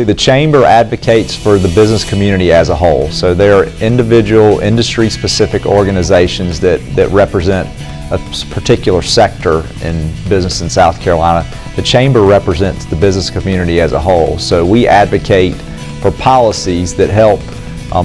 The Chamber advocates for the business community as a whole. So there are individual industry-specific organizations that represent a particular sector in business in South Carolina. The Chamber represents the business community as a whole. So we advocate for policies that help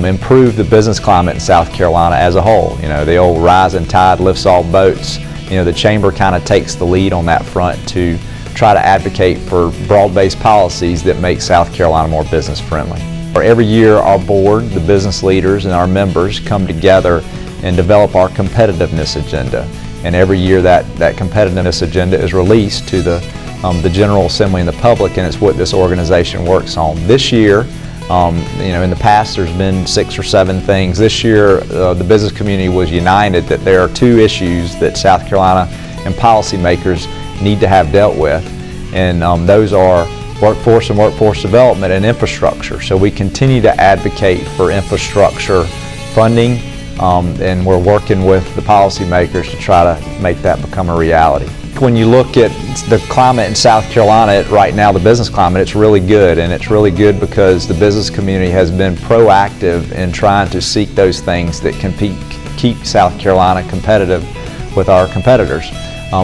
improve the business climate in South Carolina as a whole. You know, the old rising tide lifts all boats. You know, the Chamber kind of takes the lead on that front to try to advocate for broad-based policies that make South Carolina more business friendly. Every year our board, the business leaders and our members come together and develop our competitiveness agenda. And every year that competitiveness agenda is released to the General Assembly and the public, and it's what this organization works on. This year, you know, in the past there's been 6 or 7 things. This year the business community was united that there are 2 issues that South Carolina and policymakers need to have dealt with, and those are workforce and workforce development and infrastructure. So we continue to advocate for infrastructure funding, and we're working with the policymakers to try to make that become a reality. When you look at the climate in South Carolina right now, the business climate, it's really good, and it's really good because the business community has been proactive in trying to seek those things that can keep South Carolina competitive with our competitors.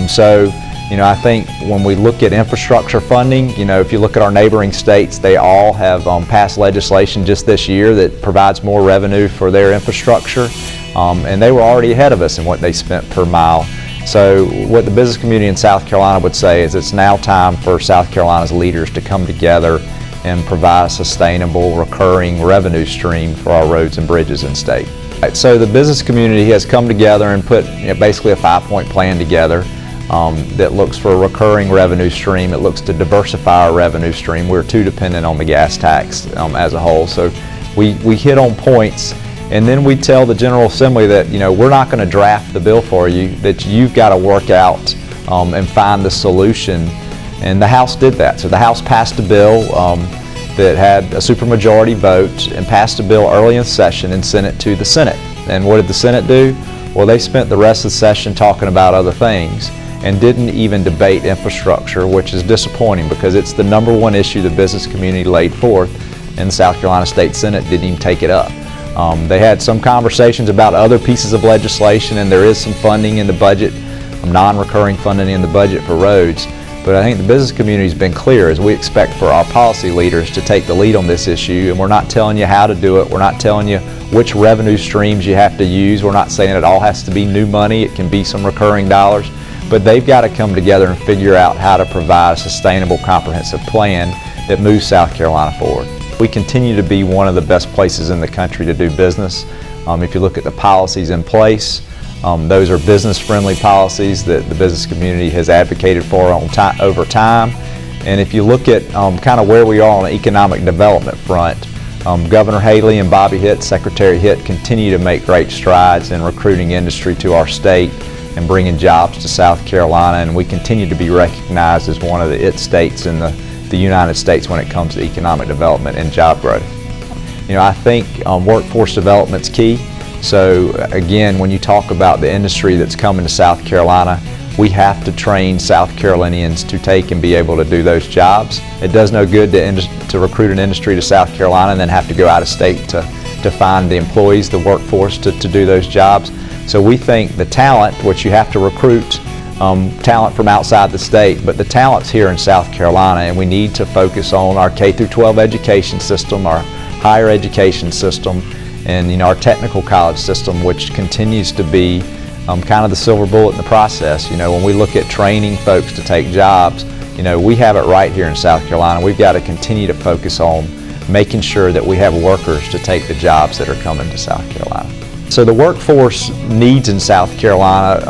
So, you know, I think when we look at infrastructure funding, you know, if you look at our neighboring states, they all have passed legislation just this year that provides more revenue for their infrastructure, and they were already ahead of us in what they spent per mile. So what the business community in South Carolina would say is it's now time for South Carolina's leaders to come together and provide a sustainable, recurring revenue stream for our roads and bridges in state. So the business community has come together and put, you know, basically a 5-point plan together that looks for a recurring revenue stream. It looks to diversify our revenue stream. We're too dependent on the gas tax as a whole. So we hit on points, and then we tell the General Assembly that, you know, we're not going to draft the bill for you, that you've got to work out and find the solution. And the House did that. So the House passed a bill that had a supermajority vote and passed a bill early in session and sent it to the Senate. And what did the Senate do? Well, they spent the rest of the session talking about other things and didn't even debate infrastructure, which is disappointing because it's the #1 issue the business community laid forth, and the South Carolina State Senate didn't even take it up. They had some conversations about other pieces of legislation, and there is some funding in the budget, non-recurring funding in the budget for roads. But I think the business community has been clear as we expect for our policy leaders to take the lead on this issue, and we're not telling you how to do it. We're not telling you which revenue streams you have to use. We're not saying it all has to be new money. It can be some recurring dollars. But they've got to come together and figure out how to provide a sustainable, comprehensive plan that moves South Carolina forward. We continue to be one of the best places in the country to do business. If you look at the policies in place, those are business-friendly policies that the business community has advocated for over time. And if you look at kind of where we are on the economic development front, Governor Haley and Bobby Hitt, Secretary Hitt, continue to make great strides in recruiting industry to our state and bringing jobs to South Carolina, and we continue to be recognized as one of the IT states in the United States when it comes to economic development and job growth. You know, I think workforce development's key. So again, when you talk about the industry that's coming to South Carolina, we have to train South Carolinians to take and be able to do those jobs. It does no good to recruit an industry to South Carolina and then have to go out of state to find the employees, the workforce to do those jobs. So we think the talent, which you have to recruit talent from outside the state, but the talent's here in South Carolina, and we need to focus on our K-12 education system, our higher education system, and, you know, our technical college system, which continues to be kind of the silver bullet in the process. You know, when we look at training folks to take jobs, you know, we have it right here in South Carolina. We've got to continue to focus on making sure that we have workers to take the jobs that are coming to South Carolina. So the workforce needs in South Carolina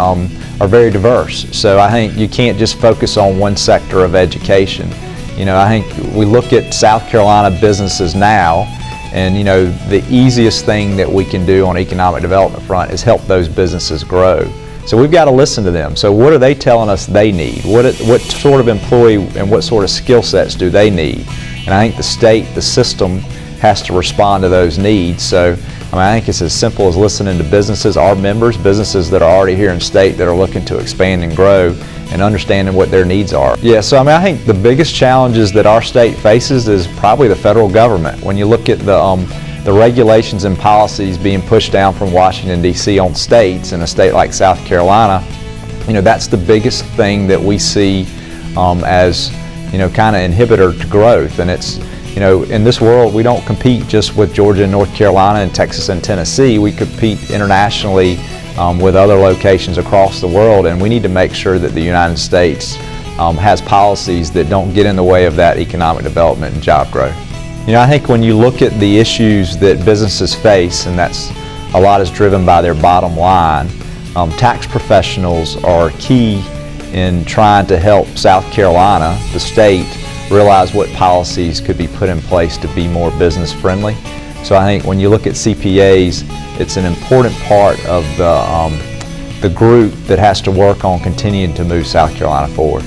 are very diverse. So I think you can't just focus on one sector of education. You know, I think we look at South Carolina businesses now, and, you know, the easiest thing that we can do on economic development front is help those businesses grow. So we've got to listen to them. So what are they telling us they need? What sort of employee and what sort of skill sets do they need? And I think the state, the system, has to respond to those needs. So I think it's as simple as listening to businesses, our members, businesses that are already here in state that are looking to expand and grow, and understanding what their needs are. Yeah, so I think the biggest challenges that our state faces is probably the federal government. When you look at the regulations and policies being pushed down from Washington, D.C. on states, in a state like South Carolina, that's the biggest thing that we see as, kind of inhibitor to growth. And it's, in this world, we don't compete just with Georgia and North Carolina and Texas and Tennessee. We compete internationally with other locations across the world, and we need to make sure that the United States has policies that don't get in the way of that economic development and job growth. I think when you look at the issues that businesses face, and that's a lot is driven by their bottom line, tax professionals are key in trying to help South Carolina, the state, realize what policies could be put in place to be more business friendly. So I think when you look at CPAs, it's an important part of the group that has to work on continuing to move South Carolina forward.